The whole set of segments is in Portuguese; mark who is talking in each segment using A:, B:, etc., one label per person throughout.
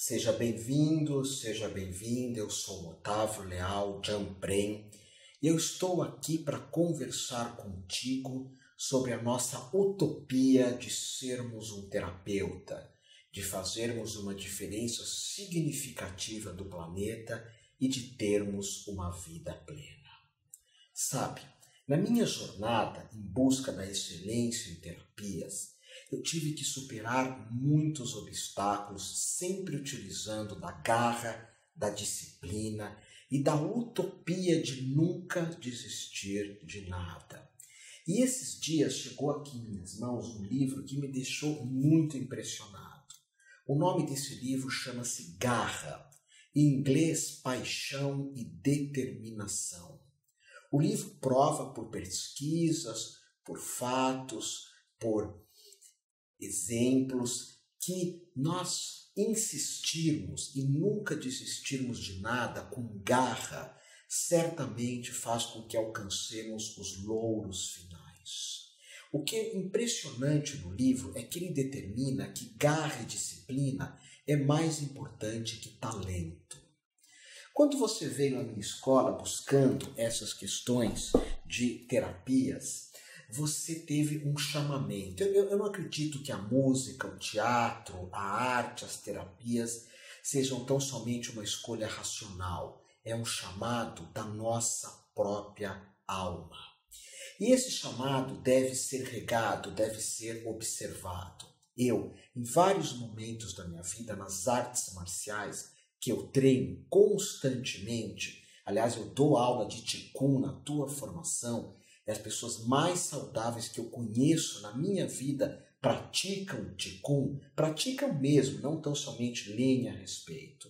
A: Seja bem-vindo, seja bem-vinda. Eu sou o Otávio Leal Jamprem e eu estou aqui para conversar contigo sobre a nossa utopia de sermos um terapeuta, de fazermos uma diferença significativa do planeta e de termos uma vida plena. Sabe, na minha jornada em busca da excelência em terapias, eu tive que superar muitos obstáculos, sempre utilizando da garra, da disciplina e da utopia de nunca desistir de nada. E esses dias chegou aqui em minhas mãos um livro que me deixou muito impressionado. O nome desse livro chama-se Garra, em inglês Paixão e Determinação. O livro prova por pesquisas, por fatos, por exemplos, que nós insistirmos e nunca desistirmos de nada com garra, certamente faz com que alcancemos os louros finais. O que é impressionante no livro é que ele determina que garra e disciplina é mais importante que talento. Quando você veio à minha escola buscando essas questões de terapias, você teve um chamamento. Eu não acredito que a música, o teatro, a arte, as terapias sejam tão somente uma escolha racional. É um chamado da nossa própria alma. E esse chamado deve ser regado, deve ser observado. Eu, em vários momentos da minha vida, nas artes marciais, que eu treino constantemente, aliás, eu dou aula de Qigong na tua formação, e as pessoas mais saudáveis que eu conheço na minha vida praticam Qigong, praticam mesmo, não tão somente leem a respeito.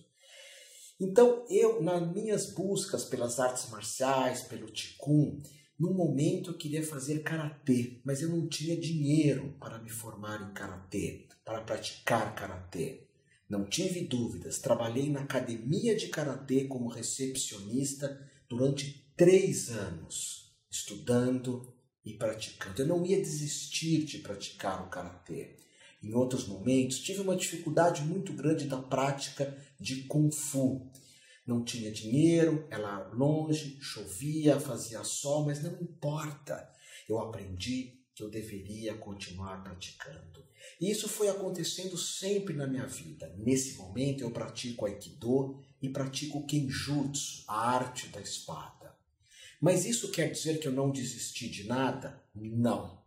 A: Então, eu, nas minhas buscas pelas artes marciais, pelo Qigong, num momento eu queria fazer karatê, mas eu não tinha dinheiro para me formar em karatê, para praticar karatê. Não tive dúvidas, trabalhei na academia de karatê como recepcionista durante 3 anos, estudando e praticando. Eu não ia desistir de praticar o karatê. Em outros momentos, tive uma dificuldade muito grande da prática de Kung Fu. Não tinha dinheiro, era longe, chovia, fazia sol, mas não importa. Eu aprendi que eu deveria continuar praticando. E isso foi acontecendo sempre na minha vida. Nesse momento eu pratico Aikido e pratico Kenjutsu, a arte da espada. Mas isso quer dizer que eu não desisti de nada? Não.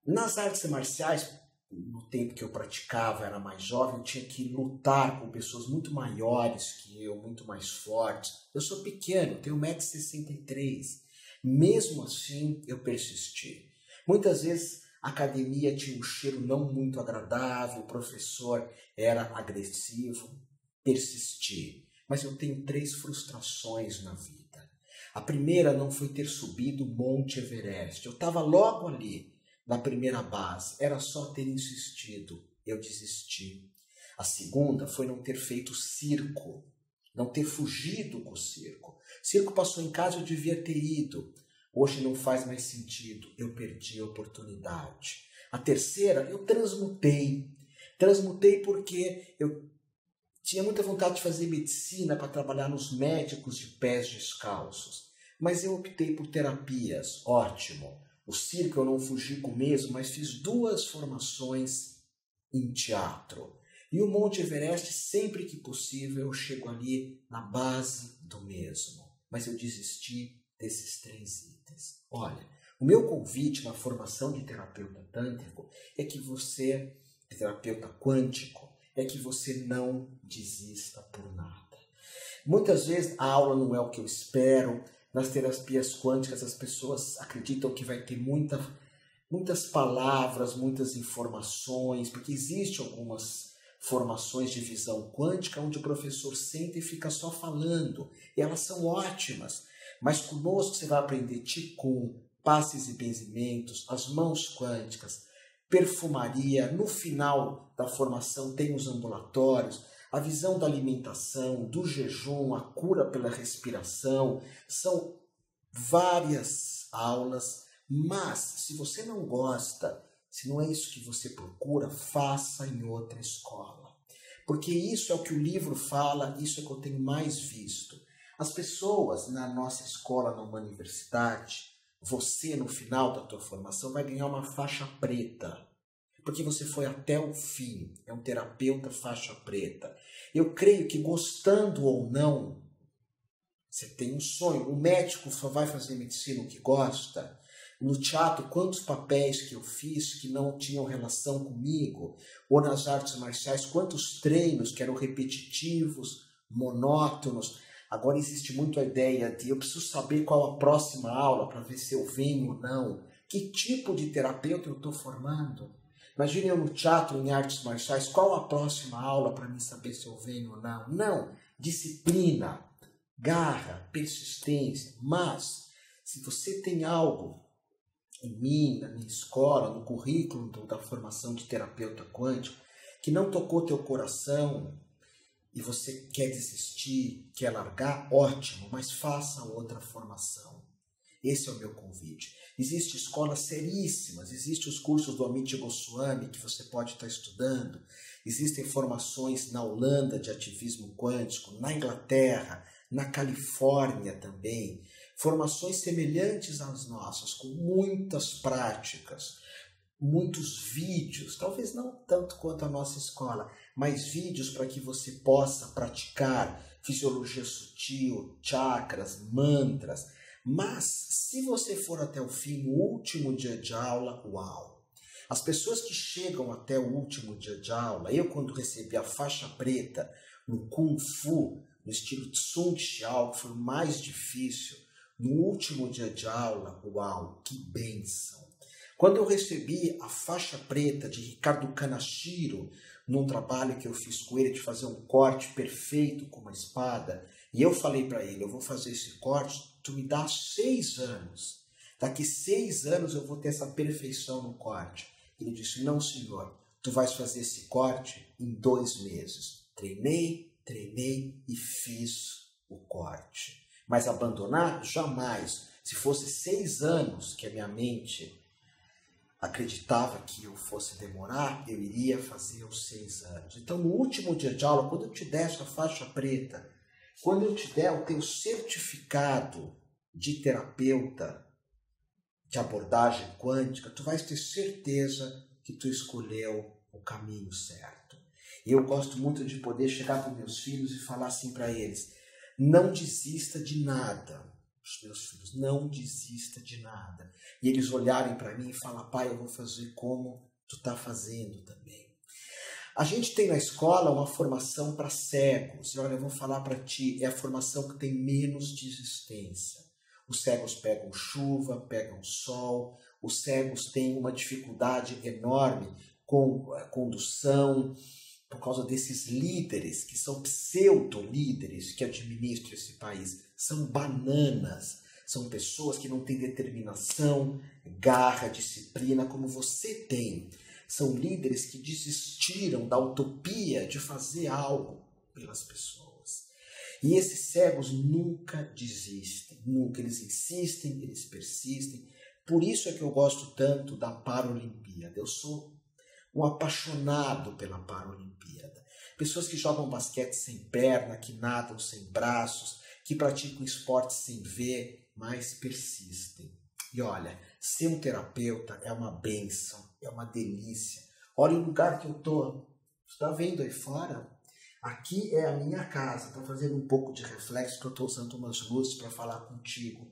A: Nas artes marciais, no tempo que eu praticava, era mais jovem, eu tinha que lutar com pessoas muito maiores que eu, muito mais fortes. Eu sou pequeno, tenho 1,63 m. Mesmo assim, eu persisti. Muitas vezes a academia tinha um cheiro não muito agradável, o professor era agressivo. Persisti. Mas eu tenho 3 frustrações na vida. A primeira não foi ter subido o Monte Everest. Eu estava logo ali, na primeira base. Era só ter insistido. Eu desisti. A segunda foi não ter feito circo. Não ter fugido com o circo. Circo passou em casa, eu devia ter ido. Hoje não faz mais sentido. Eu perdi a oportunidade. A terceira, eu transmutei. Transmutei porque eu tinha muita vontade de fazer medicina para trabalhar nos médicos de pés descalços. Mas eu optei por terapias. Ótimo. O circo eu não fugi com o mesmo, mas fiz 2 formações em teatro. E o Monte Everest, sempre que possível, eu chego ali na base do mesmo. Mas eu desisti desses 3 itens. Olha, o meu convite na formação de terapeuta tântrico é que você, terapeuta quântico, é que você não desista por nada. Muitas vezes a aula não é o que eu espero. Nas terapias quânticas as pessoas acreditam que vai ter muitas palavras, muitas informações, porque existem algumas formações de visão quântica onde o professor senta e fica só falando, e elas são ótimas, mas conosco você vai aprender Qigong, passes e benzimentos, as mãos quânticas, perfumaria. No final da formação tem os ambulatórios, a visão da alimentação, do jejum, a cura pela respiração. São várias aulas, mas se você não gosta, se não é isso que você procura, faça em outra escola. Porque isso é o que o livro fala, isso é o que eu tenho mais visto. As pessoas na nossa escola, numa universidade, você no final da tua formação vai ganhar uma faixa preta. Porque você foi até o fim, é um terapeuta faixa preta. Eu creio que gostando ou não, você tem um sonho. O médico só vai fazer medicina o que gosta. No teatro, quantos papéis que eu fiz que não tinham relação comigo? Ou nas artes marciais, quantos treinos que eram repetitivos, monótonos. Agora existe muito a ideia de eu preciso saber qual a próxima aula para ver se eu venho ou não. Que tipo de terapeuta eu estou formando? Imagine eu no teatro, em artes marciais, qual a próxima aula para mim saber se eu venho ou não? Não, disciplina, garra, persistência. Mas, se você tem algo em mim, na minha escola, no currículo da formação de terapeuta quântico, que não tocou teu coração e você quer desistir, quer largar, ótimo, mas faça outra formação. Esse é o meu convite. Existem escolas seríssimas, existem os cursos do Amit Goswami que você pode estar estudando, existem formações na Holanda de ativismo quântico, na Inglaterra, na Califórnia também, formações semelhantes às nossas, com muitas práticas, muitos vídeos, talvez não tanto quanto a nossa escola, mas vídeos para que você possa praticar fisiologia sutil, chakras, mantras. Mas, se você for até o fim, no último dia de aula, uau! As pessoas que chegam até o último dia de aula, eu quando recebi a faixa preta no Kung Fu, no estilo Tsung Xiao, que foi o mais difícil, no último dia de aula, uau, que bênção! Quando eu recebi a faixa preta de Ricardo Kanashiro, num trabalho que eu fiz com ele de fazer um corte perfeito com uma espada, e eu falei para ele, eu vou fazer esse corte, tu me dá 6 anos. Daqui 6 anos eu vou ter essa perfeição no corte. Ele disse, não senhor, tu vais fazer esse corte em 2 meses. Treinei e fiz o corte. Mas abandonar? Jamais. Se fosse 6 anos que a minha mente acreditava que eu fosse demorar, eu iria fazer os 6 anos. Então, no último dia de aula, quando eu te der essa faixa preta, quando eu te der o teu certificado de terapeuta de abordagem quântica, tu vais ter certeza que tu escolheu o caminho certo. E eu gosto muito de poder chegar para os meus filhos e falar assim para eles, não desista de nada. Os meus filhos, não desista de nada. E eles olharem para mim e falar, pai, eu vou fazer como tu está fazendo também. A gente tem na escola uma formação para cegos. E olha, eu vou falar para ti, é a formação que tem menos desistência. Os cegos pegam chuva, pegam sol, os cegos têm uma dificuldade enorme com a condução, por causa desses líderes, que são pseudo-líderes que administram esse país. São bananas, são pessoas que não têm determinação, garra, disciplina, como você tem. São líderes que desistiram da utopia de fazer algo pelas pessoas. E esses cegos nunca desistem, nunca. Eles insistem, eles persistem. Por isso é que eu gosto tanto da Paralimpíada. Eu sou um apaixonado pela Paralimpíada. Pessoas que jogam basquete sem perna, que nadam sem braços, que praticam esportes sem ver, mas persistem. E olha, ser um terapeuta é uma bênção, é uma delícia. Olha o lugar que eu estou. Você está vendo aí fora? Aqui é a minha casa. Estou fazendo um pouco de reflexo, porque eu estou usando umas luzes para falar contigo.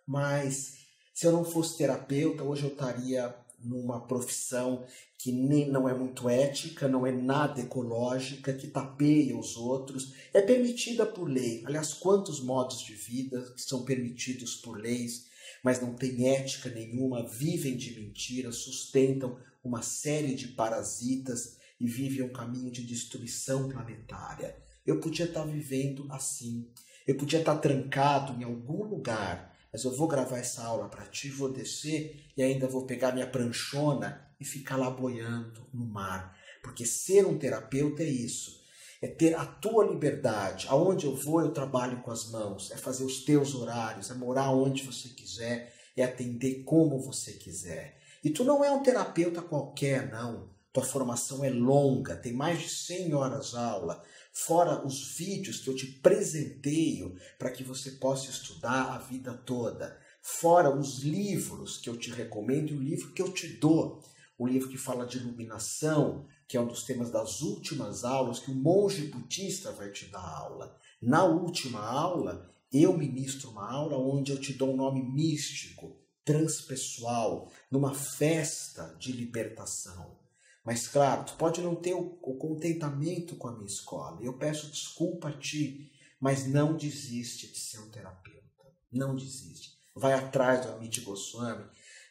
A: Mas se eu não fosse terapeuta, hoje eu estaria numa profissão que nem não é muito ética, não é nada ecológica, que tapeia os outros, é permitida por lei. Aliás, quantos modos de vida que são permitidos por leis, mas não têm ética nenhuma, vivem de mentira, sustentam uma série de parasitas e vivem um caminho de destruição planetária. Eu podia estar vivendo assim, eu podia estar trancado em algum lugar, mas eu vou gravar essa aula para ti, vou descer e ainda vou pegar minha pranchona e ficar lá boiando no mar. Porque ser um terapeuta é isso, é ter a tua liberdade. Aonde eu vou, eu trabalho com as mãos, é fazer os teus horários, é morar onde você quiser, é atender como você quiser. E tu não é um terapeuta qualquer, não. tua formação é longa, tem mais de 100 horas aula, fora os vídeos que eu te presenteio para que você possa estudar a vida toda, fora os livros que eu te recomendo e o livro que eu te dou, o livro que fala de iluminação, que é um dos temas das últimas aulas, que o monge budista vai te dar aula. Na última aula, eu ministro uma aula onde eu te dou um nome místico, transpessoal, numa festa de libertação. Mas claro, tu pode não ter o contentamento com a minha escola. Eu peço desculpa a ti, mas não desiste de ser um terapeuta. Não desiste. Vai atrás do Amit Goswami,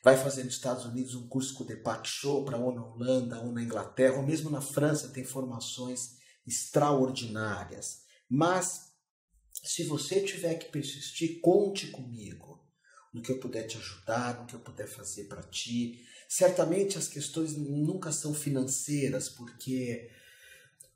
A: vai fazer nos Estados Unidos um curso com o Deepak Chopra, ou na Holanda, ou na Inglaterra, ou mesmo na França tem formações extraordinárias. Mas se você tiver que persistir, conte comigo no que eu puder te ajudar, no que eu puder fazer para ti. Certamente as questões nunca são financeiras, porque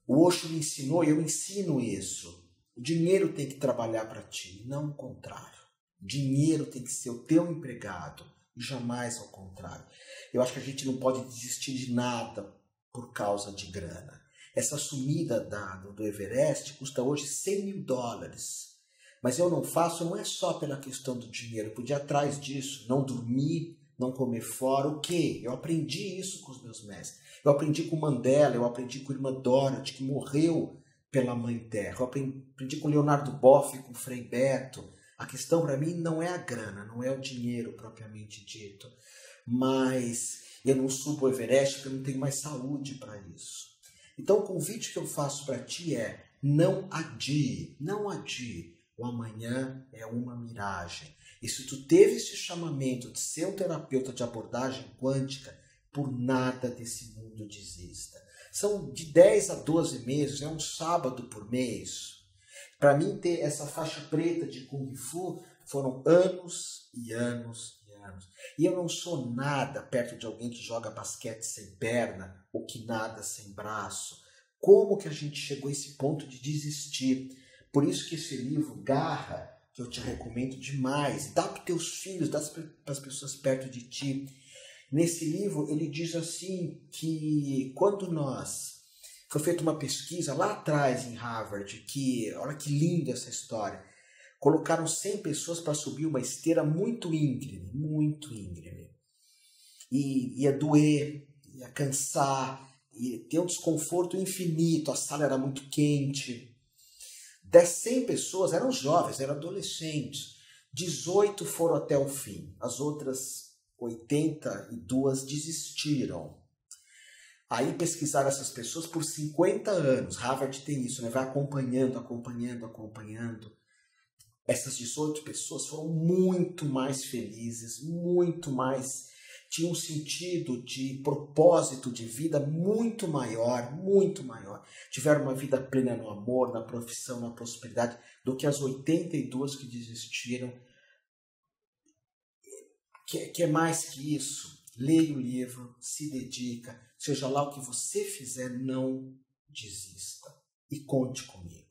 A: o Osho me ensinou e eu ensino isso. O dinheiro tem que trabalhar para ti, não o contrário. O dinheiro tem que ser o teu empregado e jamais ao contrário. Eu acho que a gente não pode desistir de nada por causa de grana. Essa subida do Everest custa hoje $100 mil. Mas eu não faço, não é só pela questão do dinheiro. Eu podia ir atrás disso, não dormir, não comer fora. O quê? Eu aprendi isso com os meus mestres. Eu aprendi com Mandela, eu aprendi com a irmã Dorothy, que morreu pela Mãe Terra. Eu aprendi com Leonardo Boff, com Frei Beto. A questão para mim não é a grana, não é o dinheiro propriamente dito. Mas eu não subo o Everest porque eu não tenho mais saúde para isso. Então o convite que eu faço para ti é: não adie, não adie. O amanhã é uma miragem. E se tu teve esse chamamento de ser um terapeuta de abordagem quântica, por nada desse mundo desista. São de 10 a 12 meses, é um sábado por mês. Para mim ter essa faixa preta de Kung Fu foram anos e anos e anos. E eu não sou nada perto de alguém que joga basquete sem perna ou que nada sem braço. Como que a gente chegou a esse ponto de desistir? Por isso que esse livro, Garra, que eu te recomendo demais, dá para os teus filhos, dá para as pessoas perto de ti. Nesse livro ele diz assim que quando foi feita uma pesquisa lá atrás em Harvard, que olha que linda essa história, colocaram 100 pessoas para subir uma esteira muito íngreme, e ia doer, ia cansar, ia ter um desconforto infinito, a sala era muito quente. Das 100 pessoas, eram jovens, eram adolescentes, 18 foram até o fim, as outras 82 desistiram. Aí pesquisaram essas pessoas por 50 anos, Harvard tem isso, né? Vai acompanhando. Essas 18 pessoas foram muito mais felizes, muito mais, tinham um sentido de propósito de vida muito maior, tiveram uma vida plena no amor, na profissão, na prosperidade, do que as 82 que desistiram. Que é mais que isso. Leia o livro, se dedica, seja lá o que você fizer, não desista. E conte comigo.